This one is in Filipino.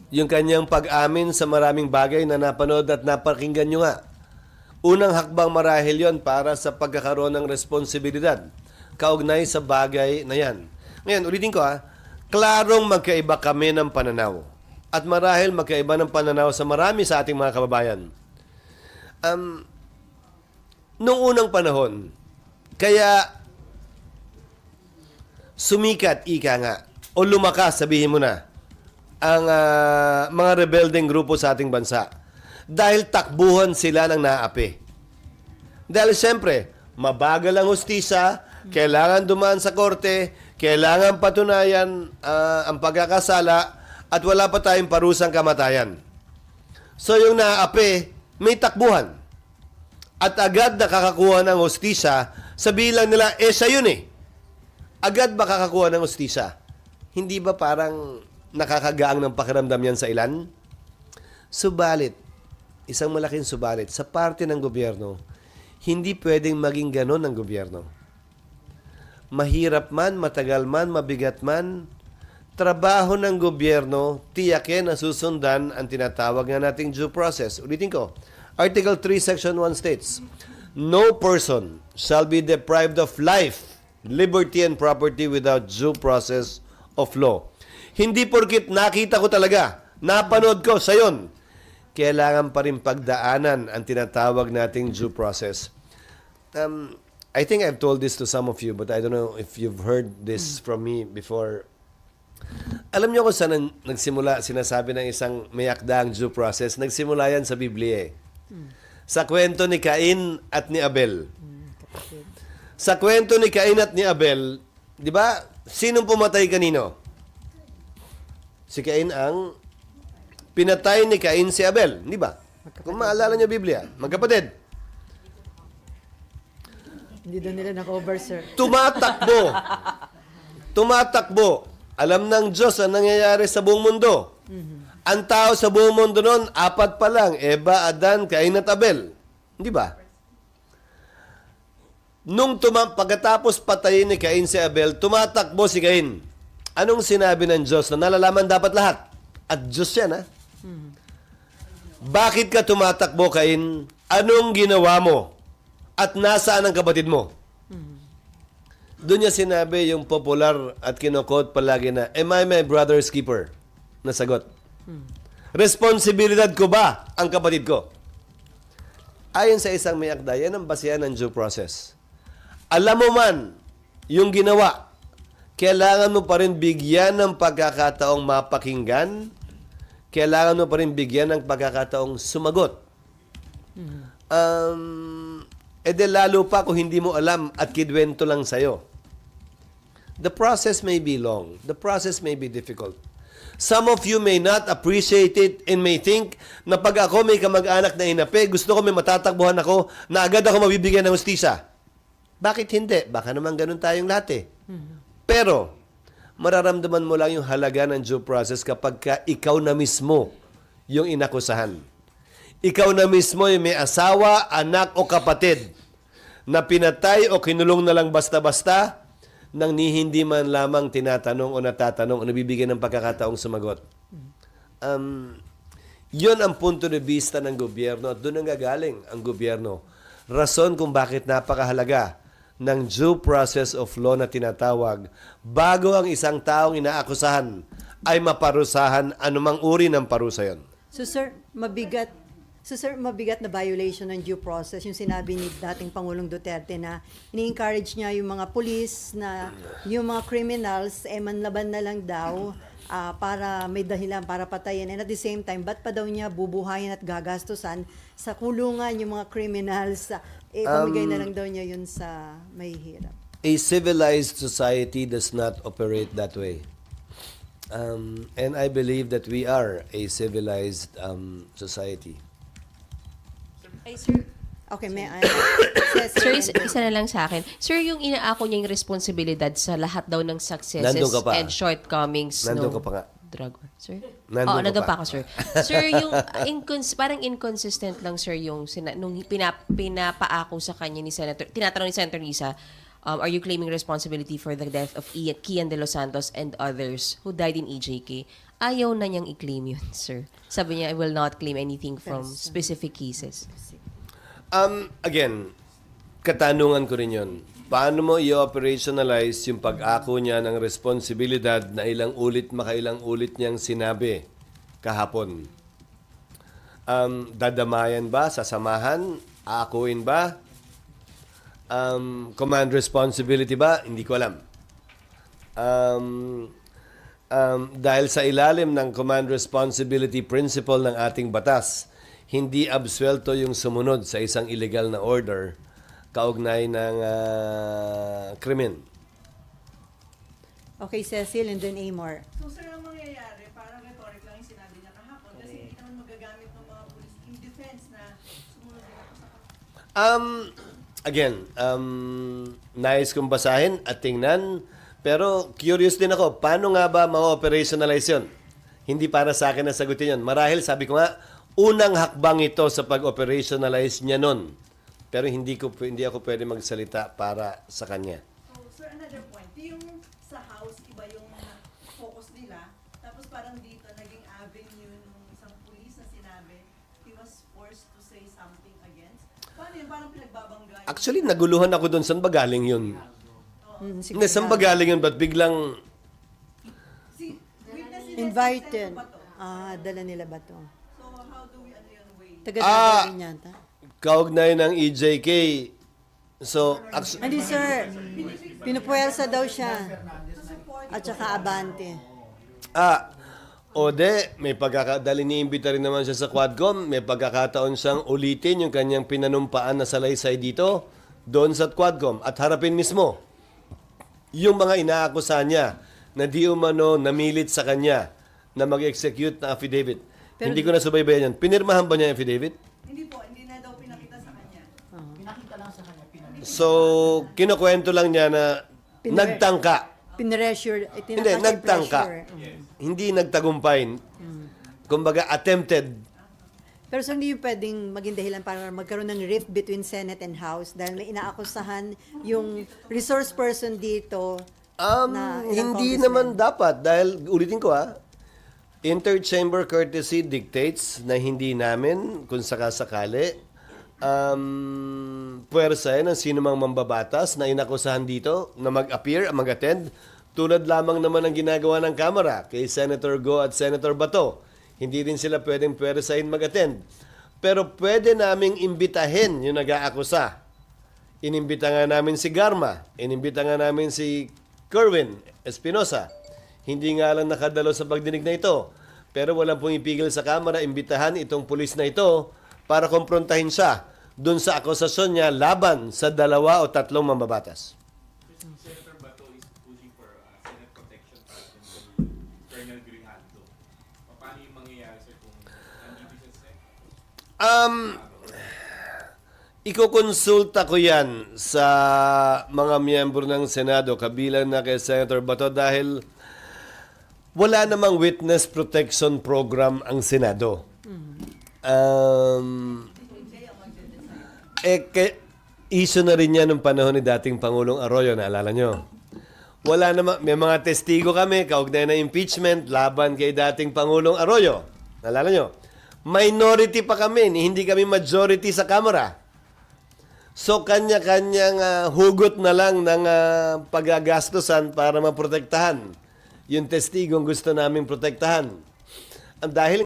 yung kanyang pag-amin sa maraming bagay na napanood at napakinggan nyo nga. Unang hakbang marahil yon para sa pagkakaroon ng responsibilidad kaugnay sa bagay na yan. Ngayon, ulitin ko klarong magkaiba kami ng pananaw. At marahil magkaiba ng pananaw sa marami sa ating mga kababayan. Noong unang panahon, kaya sumikat, ika nga, o lumakas, sabihin mo na, ang mga rebelding grupo sa ating bansa. Dahil takbuhan sila ng naapi. Dahil siyempre, mabagal ang hustisya, kailangan dumaan sa korte, kailangan patunayan ang pagkakasala, at wala pa tayong parusang kamatayan. So yung naapi, may takbuhan. At agad nakakakuha ng hustisya, sabihin lang nila, siya yun eh. Agad makakakuha ng hustisya. Hindi ba parang nakakagaang ng pakiramdam yan sa ilan? Subalit, isang malaking subalit, sa parte ng gobyerno, hindi pwedeng maging ganon ng gobyerno. Mahirap man, matagal man, mabigat man, trabaho ng gobyerno, tiyakin na susundan ang tinatawag nga nating due process. Ulitin ko, Article 3, Section 1 states, no person shall be deprived of life, liberty, and property without due process of law. Hindi porkit nakita ko talaga, napanood ko sa yon, kailangan pa rin pagdaanan ang tinatawag nating due process. I think I've told this to some of you, but I don't know if you've heard this from me before. Alam niyo kung saan nagsimula, sinasabi ng isang may akdaang due process, nagsimula yan sa Biblia eh. Sa kwento ni Cain at ni Abel. Sa kwento ni Cain at ni Abel, di ba, sinong pumatay kanino? Si Cain ang pinatay ni Cain si Abel, di ba? Kung maalala niyo Biblia, magkapatid. Hindi doon nila na-cover, sir. Tumatakbo. Alam ng Diyos ang nangyayari sa buong mundo. Ang tao sa buong mundo noon, 4 pa lang. Eva, Adan, Cain at Abel. Di ba? Pagkatapos patayin ni Cain si Abel, tumatakbo si Cain. Anong sinabi ng Diyos na nalalaman dapat lahat? At Diyos yan, Bakit ka tumatakbo, Cain? Anong ginawa mo? At nasaan ang kapatid mo? Doon niya sinabi yung popular at kinokot palagi na, am I my brother's keeper? Nasagot. Responsibilidad ko ba ang kapatid ko? Ayon sa isang may akda, yan ang basihan ng due process. Alam mo man yung ginawa, kailangan mo pa rin bigyan ng pagkakataong mapakinggan, kailangan mo pa rin bigyan ng pagkakataong sumagot. Lalo pa kung hindi mo alam at kidwento lang sa'yo. The process may be long. The process may be difficult. Some of you may not appreciate it and may think na pag ako may kamag-anak na inapi, gusto ko may matatakbuhan ako na agad ako mabibigyan ng hustisya. Bakit hindi? Baka naman ganun tayong lahat eh. Pero, mararamdaman mo lang yung halaga ng due process kapag ikaw na mismo yung inakusahan. Ikaw na mismo yung may asawa, anak o kapatid na pinatay o kinulong na lang basta-basta nang hindi man lamang tinatanong o natatanong o nabibigyan ng pagkakataong sumagot. Yun ang punto de vista ng gobyerno at doon ang gagaling ang gobyerno. Rason kung bakit napakahalaga ng due process of law na tinatawag bago ang isang taong inaakusahan ay maparusahan anumang uri ng parusa yon. So, sir, mabigat na violation ng due process yung sinabi ni dating Pangulong Duterte na ini-encourage niya yung mga police na yung mga criminals manlaban na lang daw para may dahilan para patayin, and at the same time ba't pa daw niya bubuhayin at gagastusan sa kulungan yung mga criminals, pamigay na lang daw niya yun sa mahihirap. A civilized society does not operate that way. And I believe that we are a civilized society. Ay, sir. Okay, may Sir, isa na lang sa akin. Sir, yung inaako niya yung responsibilidad sa lahat daw ng successes Nandun ka pa. and shortcomings Nandun no ka pa nga. drug war. Sir? Nandun ka Nandun pa. pa ako, sir. Sir, yung parang inconsistent lang, sir, yung nung pinapaako sa kanya ni Senator, tinatanong ni Senator Risa, are you claiming responsibility for the death of Kian De Los Santos and others who died in EJK? Ayaw na niyang i-claim yun, sir. Sabi niya, I will not claim anything from specific cases. Again, katanungan ko rin yun. Paano mo i-operationalize yung pag-ako niya ng responsibilidad na ilang ulit makailang ulit niyang sinabi kahapon? Dadamayan ba? Sasamahan? Aakuin ba? Command responsibility ba? Hindi ko alam. Dahil sa ilalim ng command responsibility principle ng ating batas, hindi absuelto yung sumunod sa isang illegal na order kaugnay ng krimen. Okay, Cecil and then Amor. So sir, ang mangyayari, parang rhetoric lang yung sinabi niya kahapon kasi hindi naman magagamit ng mga police in defense na sumunod din ako sa Again, nais kong basahin at tingnan, pero curious din ako, paano nga ba ma-operationalize yun? Hindi para sa akin na sagutin yun. Marahil, sabi ko nga, unang hakbang ito sa pag-operationalize niya nun. Pero hindi ako pwede magsalita para sa kanya. So sir, another point, yung sa house, iba yung focus nila, tapos parang dito, naging avenue nung isang police na sinabi, he was forced to say something against. Paano yun? Parang pinagbabangga. Actually, naguluhan ako doon. Saan ba galing yun? Hindi, saan ba galing yun? Ba't biglang... Si witness Invited. ba to? Dala nila ba to? So how do we ano yun way? Taga rin yata. Kaugnay ng EJK. So, Hindi, sir. Pinupuwersa daw siya. At saka Abante. may pagkakadali niimbita rin naman siya sa Quadcom. May pagkakataon siyang ulitin yung kanyang pinanumpaan na salaysay dito, doon sa Quadcom, at harapin mismo yung mga inaakusa niya na di umano namilit sa kanya na mag-execute na affidavit. Pero- Hindi ko na subaybayan yan. Pinirmahan ba niya yung affidavit? Hindi po, hindi na daw pinakita sa kanya. So, kinukwento lang niya na nagtangka. Pinressure. Hindi, nagtangka. Hindi nagtagumpay. Kumbaga, attempted. Pero so hindi yung pwedeng maging dahilan para magkaroon ng rift between Senate and House dahil may inaakusahan yung resource person dito na ilang Hindi congressmen. naman dapat. Dahil, ulitin ko interchamber courtesy dictates na hindi namin, kung sakasakali, puwersahin ng sino mang mambabatas na inakusahan dito na mag-appear, mag-attend, tulad lamang naman ang ginagawa ng Kamara kay Senator Go at Senator Bato. Hindi rin sila pwedeng puwersahin mag-attend. Pero pwede naming imbitahin yung nag-aakusa. Inimbita nga namin si Garma, inimbita nga namin si Kerwin Espinosa. Hindi nga lang nakadalo sa pagdinig na ito. Pero walang pumipigil sa Kamara, imbitahan itong pulis na ito para komprontahin siya dun sa akusasyon niya laban sa 2 o 3 mambabatas. Senator Bato is pushing for Senate protection patent to Colonel Grijaldo. Paano yung mangyayari sir kung nandito siya sa Ikukonsulta ko yan sa mga miyembro ng Senado kabilang na kay Senator Bato dahil wala namang witness protection program ang Senado. Issue na rin yan ng panahon ni dating Pangulong Arroyo, naalala nyo? Wala namang, may mga testigo kami kaugnay na impeachment laban kay dating Pangulong Arroyo. Naalala nyo? Minority pa kami, hindi kami majority sa Kamara. So, kanya-kanyang hugot na lang ng paggagastusan para maprotektahan yung testigong gusto naming protektahan. Dahil